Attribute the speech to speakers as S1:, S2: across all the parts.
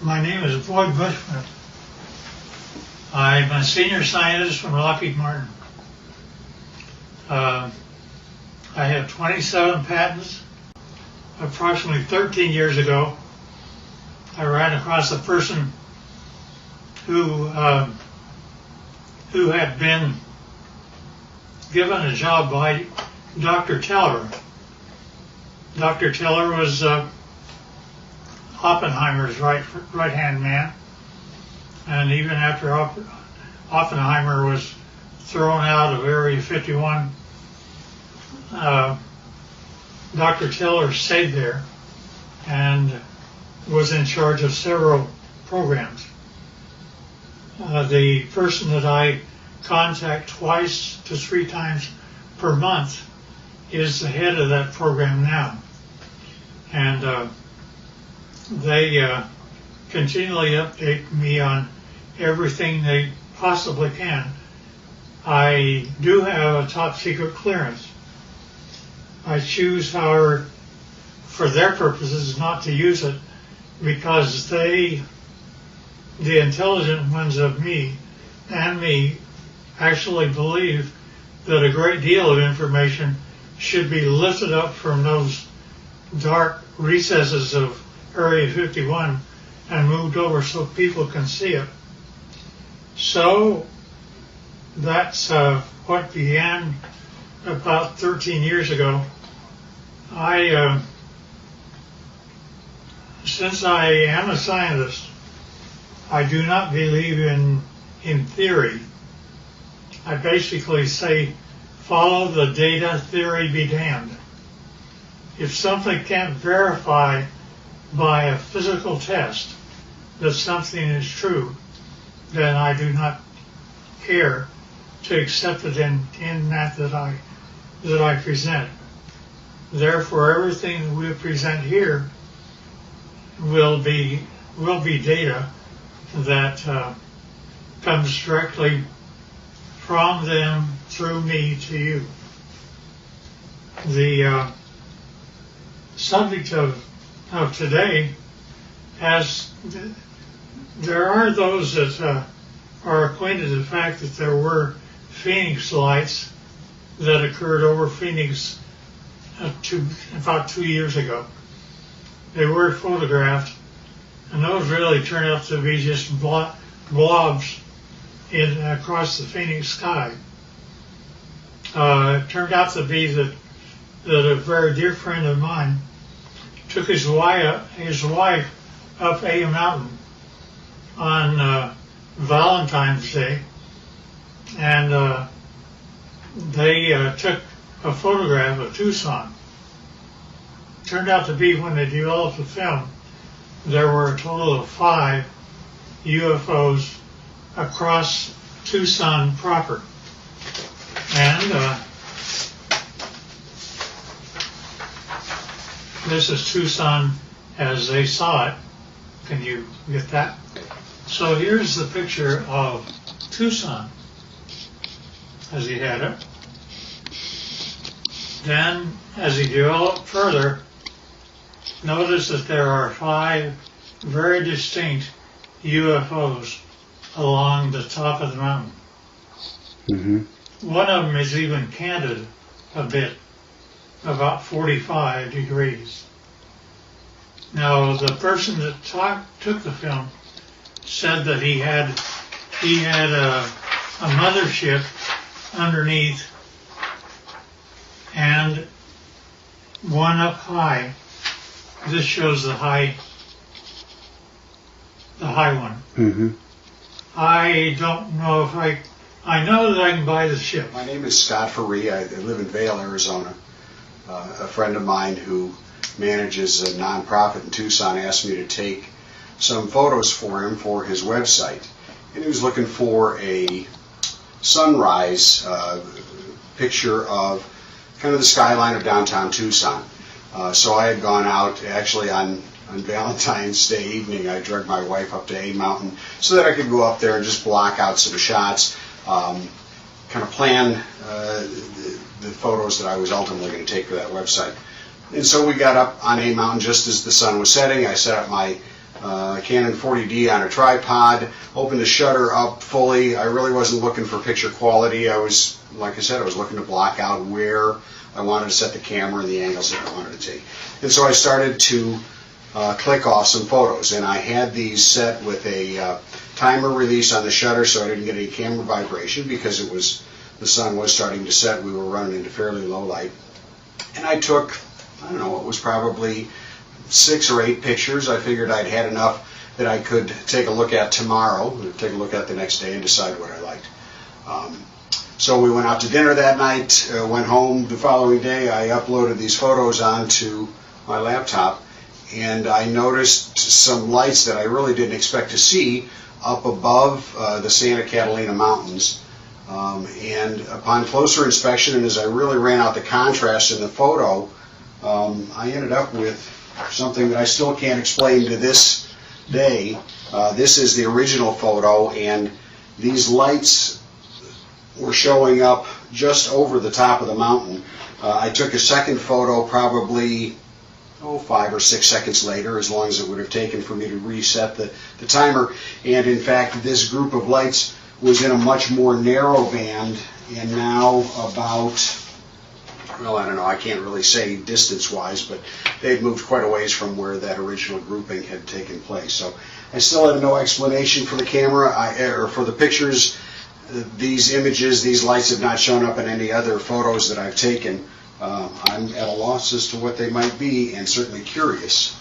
S1: My name is Boyd Bushman. I'm a senior scientist from Lockheed Martin. I have 27 patents. Approximately 13 years ago, I ran across a person who had been given a job by Dr. Teller. Dr. Teller was Oppenheimer's right-hand man, and even after Oppenheimer was thrown out of Area 51, Dr. Teller stayed there and was in charge of several programs. The person that I contact twice to 3 times per month is the head of that program now. And they continually update me on everything they possibly can. I do have a top secret clearance. I choose, however, for their purposes, not to use it because they, the intelligent ones of me and me, actually believe that a great deal of information should be lifted up from those dark recesses of Area 51 and moved over so people can see it. So that's what began about 13 years ago. Since I am a scientist, I do not believe in theory. I basically say, follow the data, theory be damned. If something can't verify by a physical test that something is true, then I do not care to accept it in that I present. Therefore, everything that we present here will be data that comes directly from them through me to you. The subject of today there are those that are acquainted with the fact that there were Phoenix lights that occurred over Phoenix about 2 years ago. They were photographed, and those really turned out to be just blobs across the Phoenix sky. It turned out to be that a very dear friend of mine took his wife up a mountain on Valentine's Day, and they took a photograph of Tucson. Turned out to be, when they developed the film, there were a total of 5 UFOs across Tucson proper. And this is Tucson as they saw it. Can you get that? So here's the picture of Tucson as he had it. Then, as he developed further, notice that there are 5 very distinct UFOs along the top of the mountain. Mm-hmm. One of them is even canted a bit, about 45 degrees. Now, the person that took the film said that he had a mothership underneath and one up high. This shows the high one. Mm-hmm. I don't know if I know that I can buy the ship.
S2: My name is Scott Faree. I live in Vail, Arizona. A friend of mine who manages a nonprofit in Tucson asked me to take some photos for him for his website. And he was looking for a sunrise picture of kind of the skyline of downtown Tucson. So I had gone out, actually on Valentine's Day evening, I dragged my wife up to A Mountain so that I could go up there and just block out some shots, kind of plan the photos that I was ultimately going to take for that website. And so we got up on A Mountain just as the sun was setting. I set up my Canon 40D on a tripod, opened the shutter up fully. I really wasn't looking for picture quality. I was, like I said, I was looking to block out where I wanted to set the camera and the angles that I wanted to take. And so I started to click off some photos, and I had these set with a timer release on the shutter so I didn't get any camera vibration because the sun was starting to set. We were running into fairly low light. And I took, I don't know, it was probably 6 or 8 pictures. I figured I'd had enough that I could take a look at tomorrow, take a look at the next day and decide what I liked. So we went out to dinner that night, went home the following day. I uploaded these photos onto my laptop, and I noticed some lights that I really didn't expect to see up above the Santa Catalina Mountains. And upon closer inspection, and as I really ran out the contrast in the photo, I ended up with something that I still can't explain to this day. This is the original photo, and these lights were showing up just over the top of the mountain. I took a second photo probably 5 or 6 seconds later, as long as it would have taken for me to reset the timer. And in fact, this group of lights was in a much more narrow band, and now about, well, I don't know, I can't really say distance-wise, but they'd moved quite a ways from where that original grouping had taken place. So I still had no explanation for the camera, or for the pictures. These images, these lights have not shown up in any other photos that I've taken. I'm at a loss as to what they might be, and certainly curious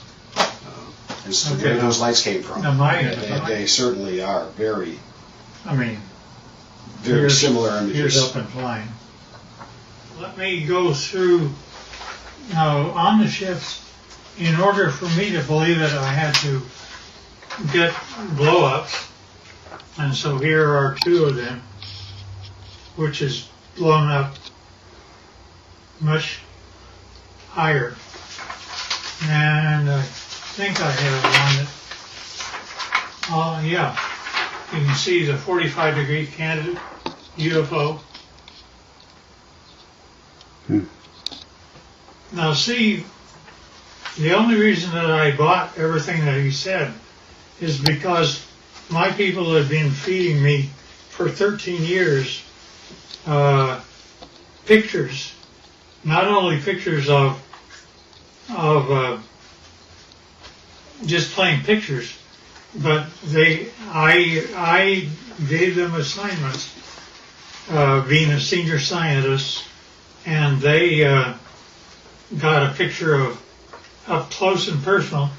S2: as to where those lights came from. They certainly are very, very similar images.
S1: Here's up and flying. Let me go through, now on the ships, in order for me to believe it, I had to get blow-ups. And so here are 2 of them, which is blown up much higher. And I think I have one that, yeah, you can see the 45-degree candidate UFO. Now see, the only reason that I bought everything that he said is because my people have been feeding me for 13 years pictures, not only pictures of just plain pictures, but I gave them assignments, being a senior scientist, and they got a picture of up close and personal.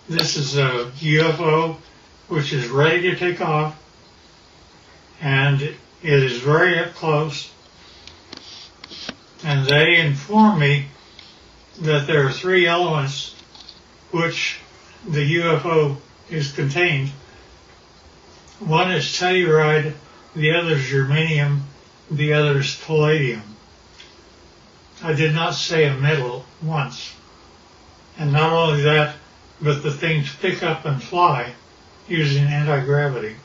S1: This is a UFO which is ready to take off, and it is very up close. And they inform me that there are 3 elements which the UFO is contained. One is telluride, the other is germanium, the other is palladium. I did not say a metal once. And not only that, but the things pick up and fly using anti-gravity.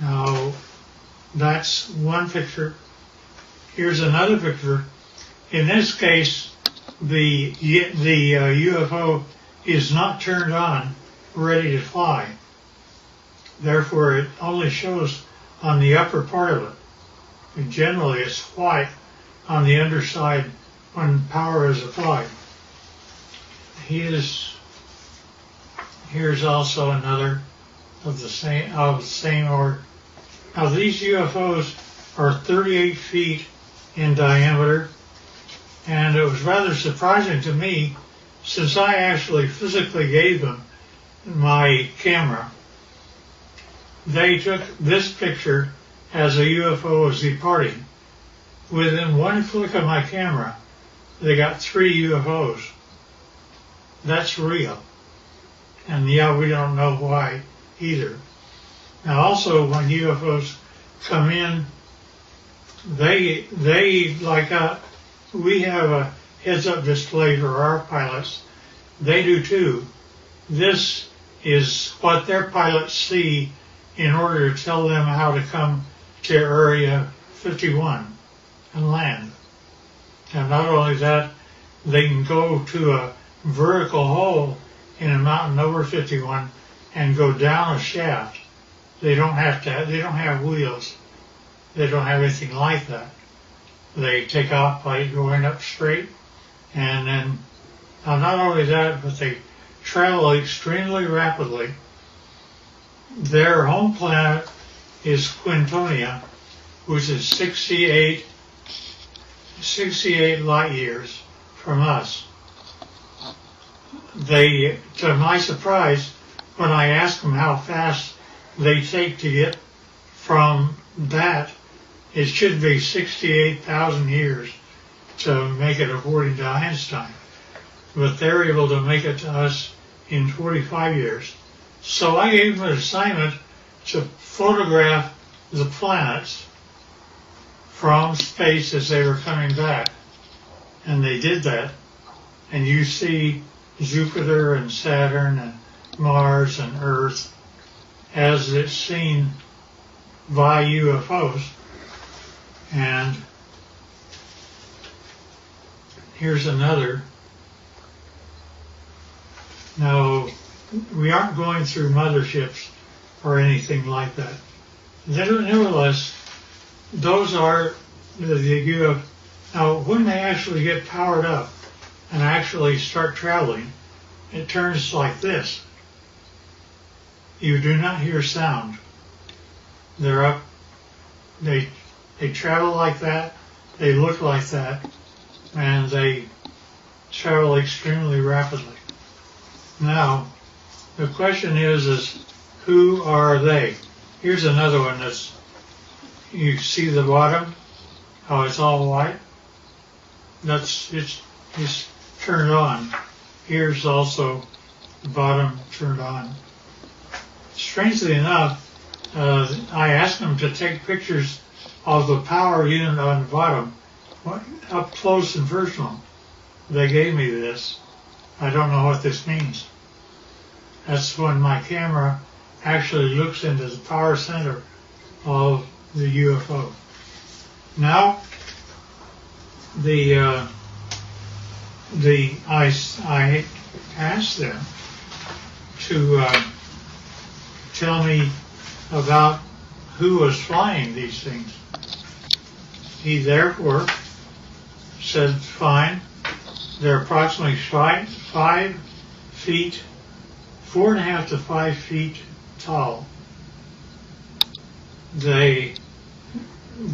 S1: Now, that's one picture. Here's another picture. In this case, the UFO is not turned on, ready to fly. Therefore, it only shows on the upper part of it. And generally, it's white on the underside when power is applied. Here's also another of the same order. Now, these UFOs are 38 feet in diameter, and it was rather surprising to me, since I actually physically gave them my camera. They took this picture as a UFO was departing. Within one click of my camera, they got 3 UFOs. That's real. And yeah, we don't know why either. Now also, when UFOs come in, they like we have a heads-up display for our pilots. They do too. This is what their pilots see in order to tell them how to come to Area 51 and land. And not only that, they can go to a vertical hole in a mountain over 51 and go down a shaft. They don't have wheels. They don't have anything like that. They take off by going up straight, and then not only that, but they travel extremely rapidly. Their home planet is Quintonia, which is 68 light years from us. They, to my surprise, when I ask them how fast they take to get from that, it should be 68,000 years to make it according to Einstein. But they're able to make it to us in 45 years. So I gave them an assignment to photograph the planets from space as they were coming back. And they did that. And you see Jupiter and Saturn and Mars and Earth as it's seen by UFOs. And here's another. Now, we aren't going through motherships or anything like that. Nevertheless, those are the UFOs. Now, when they actually get powered up and actually start traveling, it turns like this. You do not hear sound. They're up. They travel like that. They look like that, and they travel extremely rapidly. Now, the question is who are they? Here's another one that's, you see the bottom, how it's all white? It's turned on. Here's also the bottom turned on. Strangely enough, I asked them to take pictures of the power unit on the bottom, up close and personal. They gave me this. I don't know what this means. That's when my camera actually looks into the power center of the UFO. Now, I asked them to tell me about who was flying these things. He therefore said, fine, they're approximately 5 feet, 4.5 to 5 feet tall. They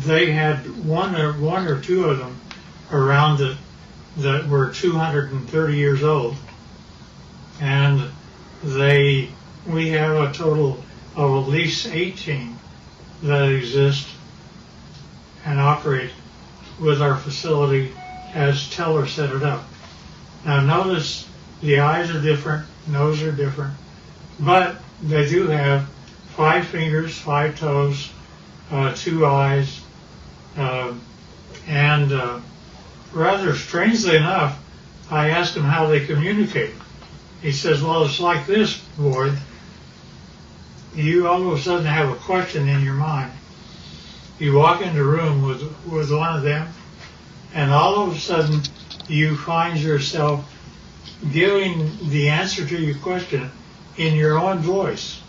S1: had one or two of them around that were 230 years old, and we have a total of at least 18 that exist and operate with our facility as Teller set it up. Now notice the eyes are different, nose are different, but they do have 5 fingers, 5 toes, 2 eyes, and rather strangely enough, I asked him how they communicate. He says, well, it's like this, Boyd. You all of a sudden have a question in your mind. You walk into a room with one of them, and all of a sudden you find yourself giving the answer to your question in your own voice.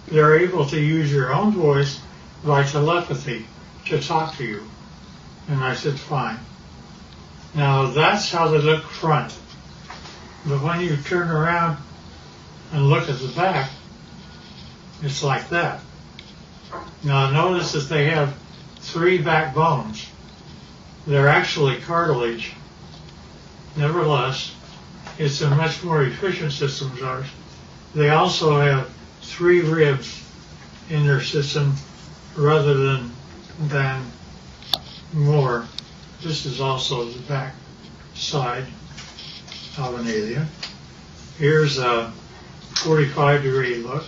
S1: They're able to use your own voice by telepathy to talk to you. And I said, fine. Now that's how they look front. But when you turn around and look at the back, it's like that. Now notice that they have 3 backbones. They're actually cartilage. Nevertheless, it's a much more efficient system as ours. They also have 3 ribs in their system rather than more. This is also the back side of an alien. Here's a 45-degree look.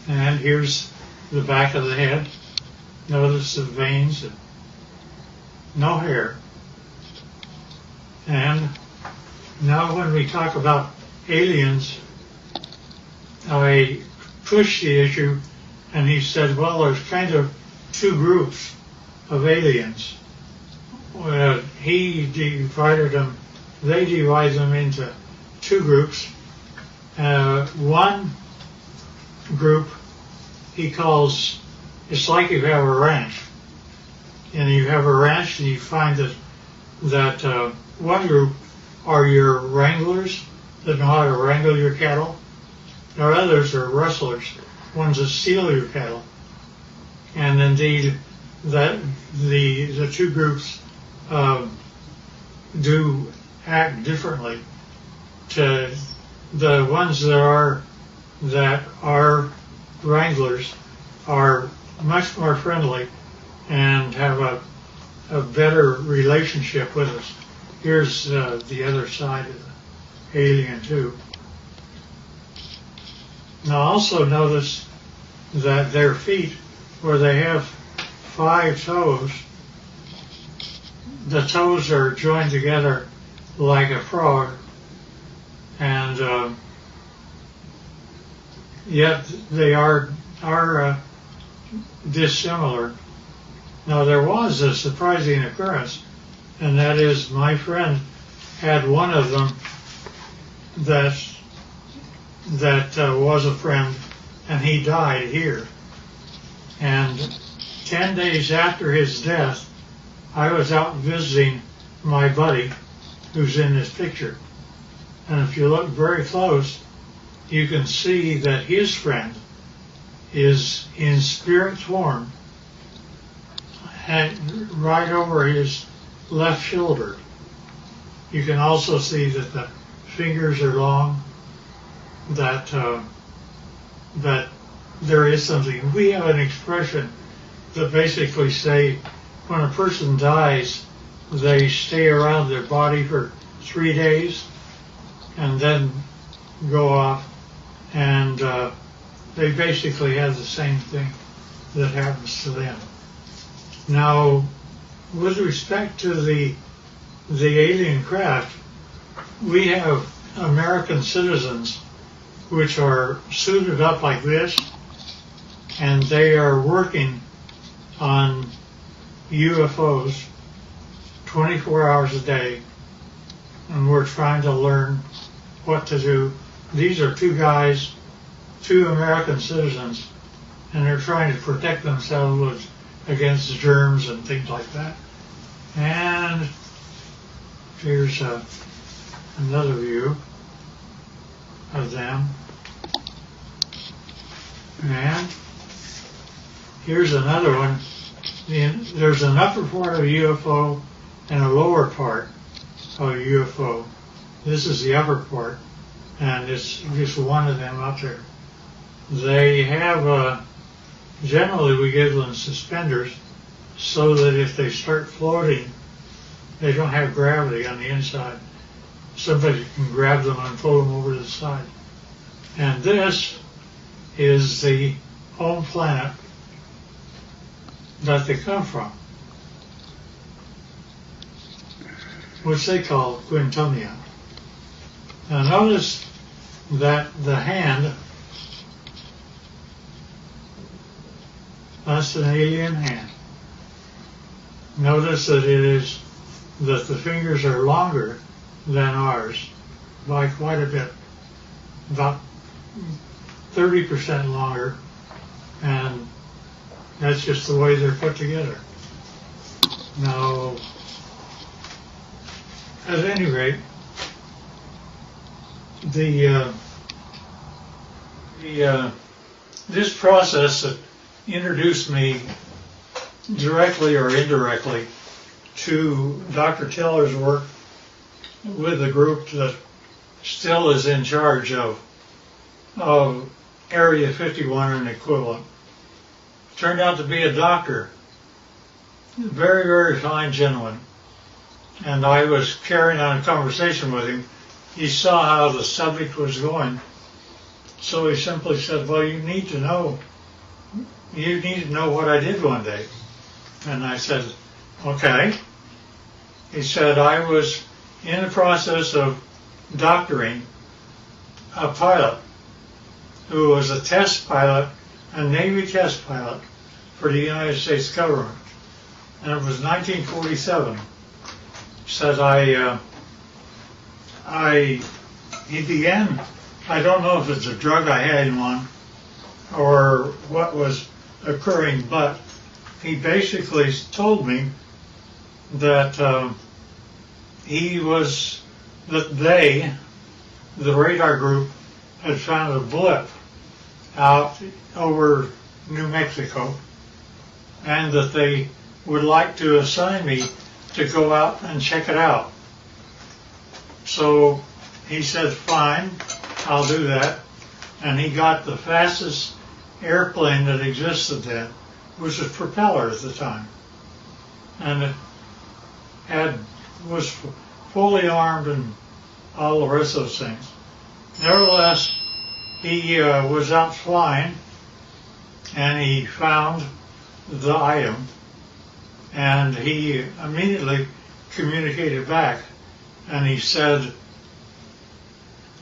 S1: And here's the back of the head. Notice the veins, and no hair. And now when we talk about aliens, I pushed the issue, and he said, well, there's kind of 2 groups of aliens. he divided them, they divide them into two groups. One group he calls, it's like you have a ranch. And you have a ranch and you find that one group are your wranglers that know how to wrangle your cattle. There are others are rustlers, ones that steal your cattle. And indeed, that the two groups do act differently. To the ones that are wranglers are much more friendly and have a better relationship with us. Here's the other side of the alien too. Now also notice that their feet, where they have 5 toes, the toes are joined together like a frog, and yet they are dissimilar. Now there was a surprising occurrence, and that is my friend had one of them that was a friend, and he died here. And 10 days after his death, I was out visiting my buddy who's in this picture. And if you look very close, you can see that his friend is in spirit form right over his left shoulder. You can also see that the fingers are long, that there is something. We have an expression that basically say when a person dies, they stay around their body for 3 days and then go off, and they basically have the same thing that happens to them. Now, with respect to the alien craft, we have American citizens which are suited up like this, and they are working on UFOs 24 hours a day, and we're trying to learn what to do. These are 2 guys, 2 American citizens, and they're trying to protect themselves against germs and things like that. And here's another view of them. And here's another one. There's an upper part of a UFO and a lower part of a UFO. This is the upper part, and it's just one of them up there. They have, generally we give them suspenders so that if they start floating, they don't have gravity on the inside. Somebody can grab them and pull them over to the side. And this is the home planet that they come from, which they call Quintonia. Now notice that the hand, that's an alien hand. Notice that that the fingers are longer than ours by quite a bit, about 30% longer, and that's just the way they're put together. Now, at any rate, this process that introduced me directly or indirectly to Dr. Teller's work with the group that still is in charge of Area 51 and equivalent. Turned out to be a doctor, very, very fine gentleman. And I was carrying on a conversation with him. He saw how the subject was going, so he simply said, well, you need to know what I did one day. And I said, okay. He said, I was in the process of doctoring a pilot who was a test pilot, a Navy test pilot for the United States government. And it was 1947. said he began, I don't know if it's a drug I had him on or what was occurring, but he basically told me that the radar group, had found a blip out over New Mexico, and that they would like to assign me to go out and check it out. So he said, fine, I'll do that. And he got the fastest airplane that existed then, which was propeller at the time. And it was fully armed and all the rest of those things. Nevertheless, he was out flying, and he found the item, and he immediately communicated back, and he said,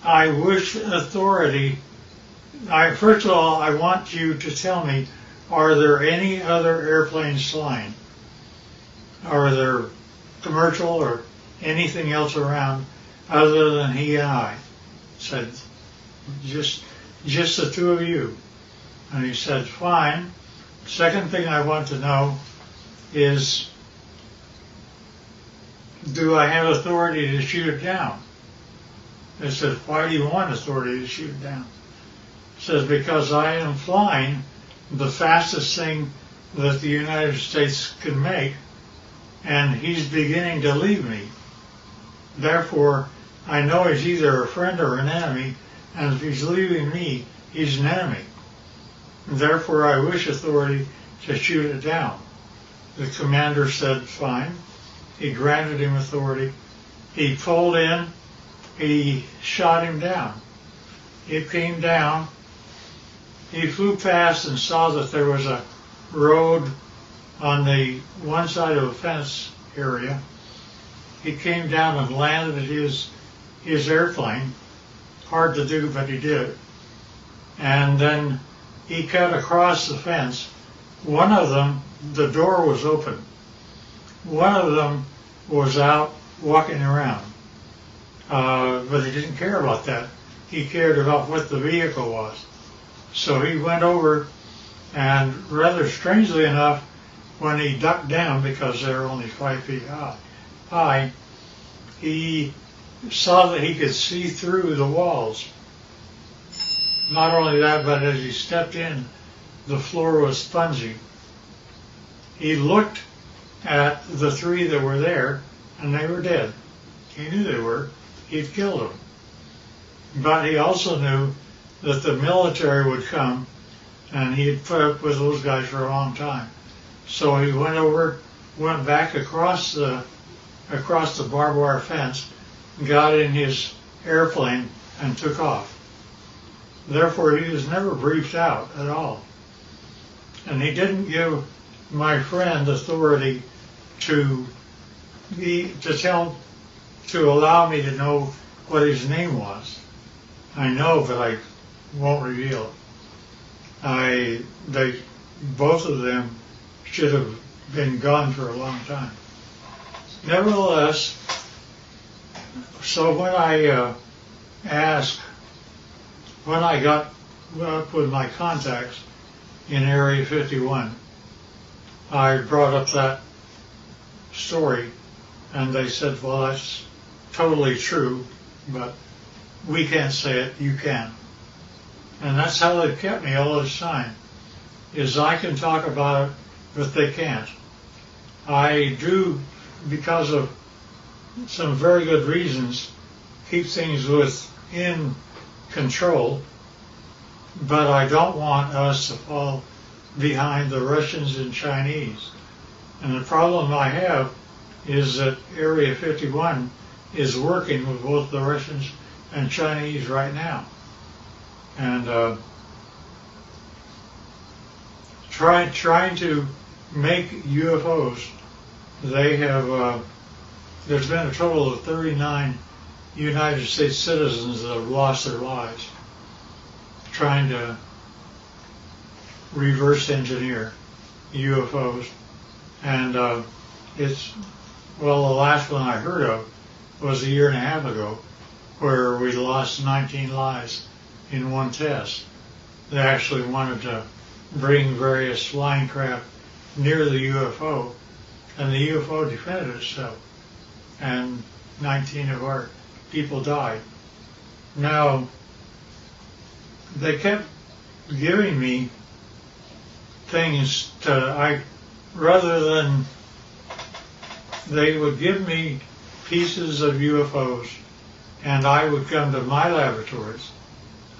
S1: I wish authority, first of all, I want you to tell me, are there any other airplanes flying? Are there commercial or anything else around other than he and I? Said, just the two of you. And he said, fine. Second thing I want to know is, do I have authority to shoot it down? I said, why do you want authority to shoot it down? He says, because I am flying the fastest thing that the United States can make, and he's beginning to leave me. Therefore, I know he's either a friend or an enemy, and if he's leaving me, he's an enemy. Therefore, I wish authority to shoot it down. The commander said, fine. He granted him authority. He pulled in. He shot him down. He came down. He flew past and saw that there was a road on the one side of a fence area. He came down and landed his airplane. Hard to do, but he did. And then he cut across the fence. One of them, the door was open. One of them was out walking around. But he didn't care about that. He cared about what the vehicle was. So he went over, and rather strangely enough, when he ducked down, because they were only 5 feet high, he saw that he could see through the walls. Not only that, but as he stepped in, the floor was spongy. He looked at the three that were there, and they were dead. He knew they were. He'd killed them. But he also knew that the military would come, and he had put up with those guys for a long time. So he went back across the barbed wire fence, got in his airplane, and took off. Therefore, he was never briefed out at all. And he didn't give my friend authority to allow me to know what his name was. I know, but I won't reveal it. Both of them should have been gone for a long time. Nevertheless, so when I got up with my contacts in Area 51, I brought up that story, and they said, well, that's totally true, but we can't say it, you can. And that's how they've kept me all this time, is I can talk about it, but they can't. I do, because of some very good reasons, keep things within control, but I don't want us to fall behind the Russians and Chinese. And the problem I have is that Area 51 is working with both the Russians and Chinese right now. And trying to make UFOs, they have, there's been a total of 39 United States citizens that have lost their lives trying to reverse engineer UFOs. And it's Well, the last one I heard of was a year and a half ago, where we lost 19 lives in one test. They actually wanted to bring various flying craft near the UFO, and the UFO defended itself, and 19 of our people died. Now, they kept giving me things rather than, they would give me pieces of UFOs, and I would come to my laboratories.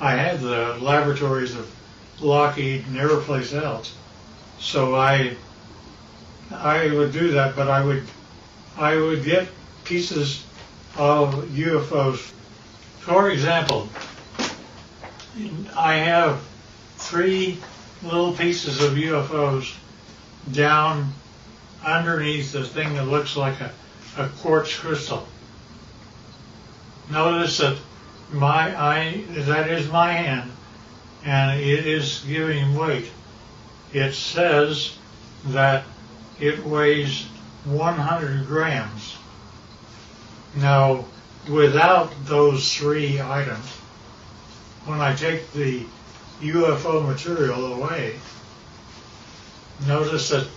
S1: I had the laboratories of Lockheed and every place else, so I would do that, but I would get pieces of UFOs. For example, I have 3 little pieces of UFOs down underneath the thing that looks like a quartz crystal. Notice that that is my hand, and it is giving weight. It says that it weighs 100 grams. Now, without those 3 items, when I take the UFO material away, notice that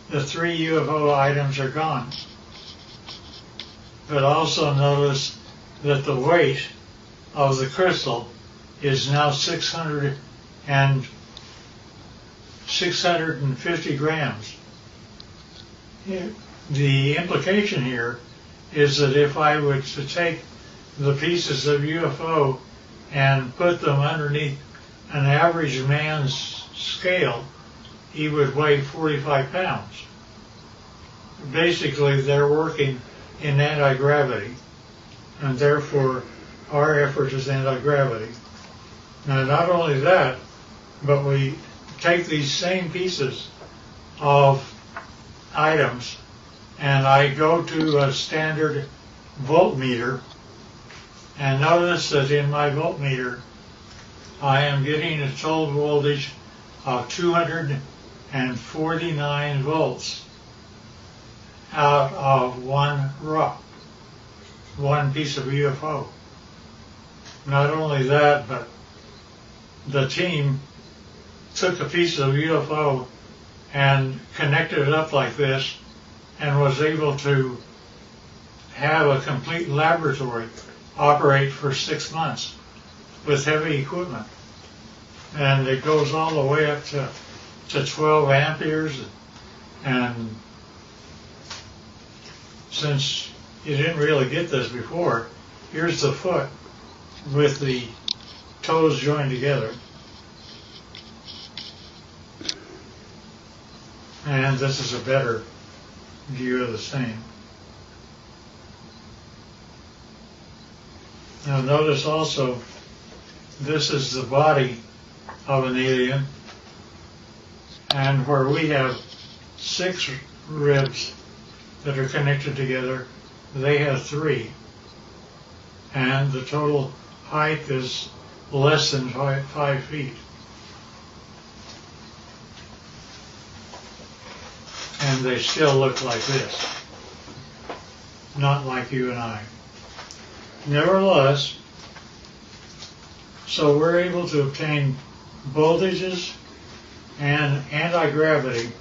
S1: the 3 UFO items are gone. But also notice that the weight of the crystal is now 650 grams. The implication here is that if I were to take the pieces of UFO and put them underneath an average man's scale, he would weigh 45 pounds. Basically, they're working in anti-gravity, and therefore our effort is anti-gravity. Now, not only that, but we take these same pieces of items, and I go to a standard voltmeter, and notice that in my voltmeter I am getting a total voltage of 249 volts out of one piece of UFO. Not only that, but the team took a piece of UFO and connected it up like this and was able to have a complete laboratory operate for 6 months with heavy equipment. And it goes all the way up to 12 amperes. And since you didn't really get this before, here's the foot with the toes joined together. And this is a better view of the same. Now notice also, this is the body of an alien, and where we have 6 ribs that are connected together, they have 3. And the total height is less than 5 feet. And they still look like this, not like you and I. Nevertheless, so we're able to obtain voltages and anti-gravity,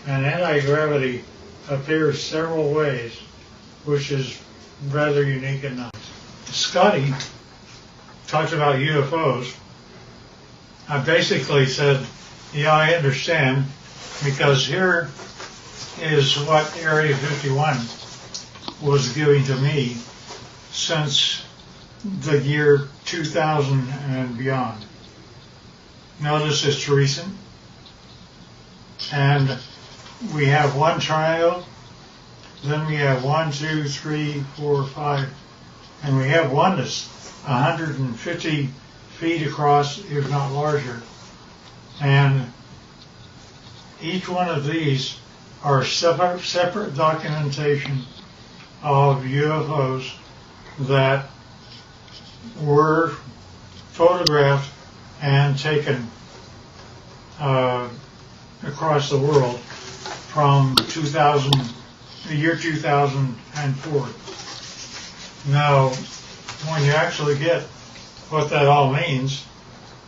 S1: and anti-gravity appears several ways, which is rather unique and nice. Scotty talked about UFOs. I basically said, yeah, I understand, because here is what Area 51 was giving to me since the year 2000 and beyond. Notice it's recent, and we have one triangle, then we have 1, 2, 3, 4, 5, and we have one that's 150 feet across, if not larger. And each one of these are separate documentation of UFOs that were photographed and taken across the world from 2000 the year 2004. Now, when you actually get what that all means,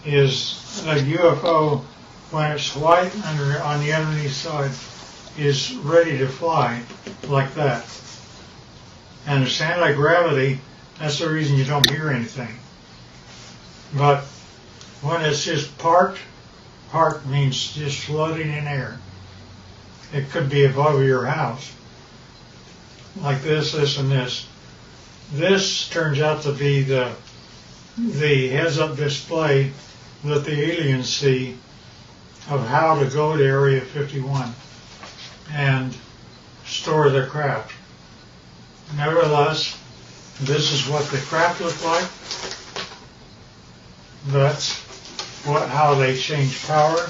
S1: is a UFO, when it's white on the underneath side, is ready to fly like that. And it's anti-gravity, that's the reason you don't hear anything. But when it's just parked means just floating in air. It could be above your house, like this, and this. This turns out to be the heads-up display that the aliens see of how to go to Area 51 and store their craft. Nevertheless, this is what the craft look like. That's how they change power.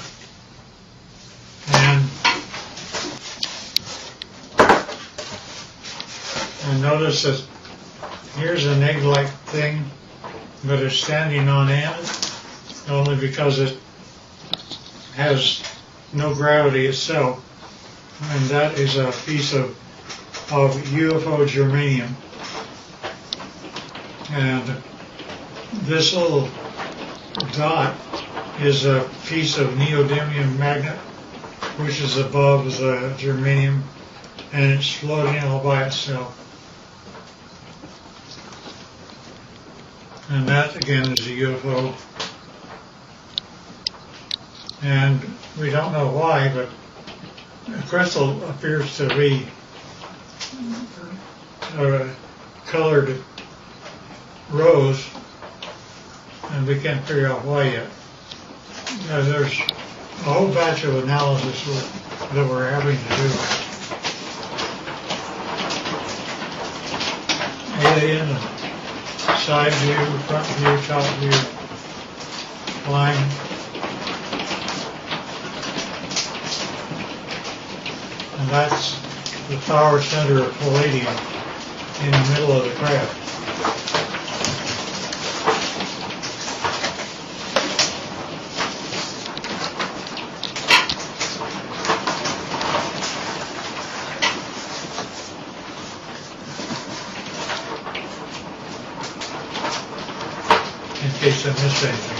S1: And notice that here's an egg-like thing, but it's standing on end only because it has no gravity itself. And that is a piece of UFO germanium. And this little dot is a piece of neodymium magnet, which is above the germanium, and it's floating all by itself. And that, again, is a UFO. And we don't know why, but the crystal appears to be colored rose, and we can't figure out why yet. There's a whole batch of analysis that we're having to do. Alien and side view, front view, top view, line. And that's the power center of palladium in the middle of the craft. In case I missed anything.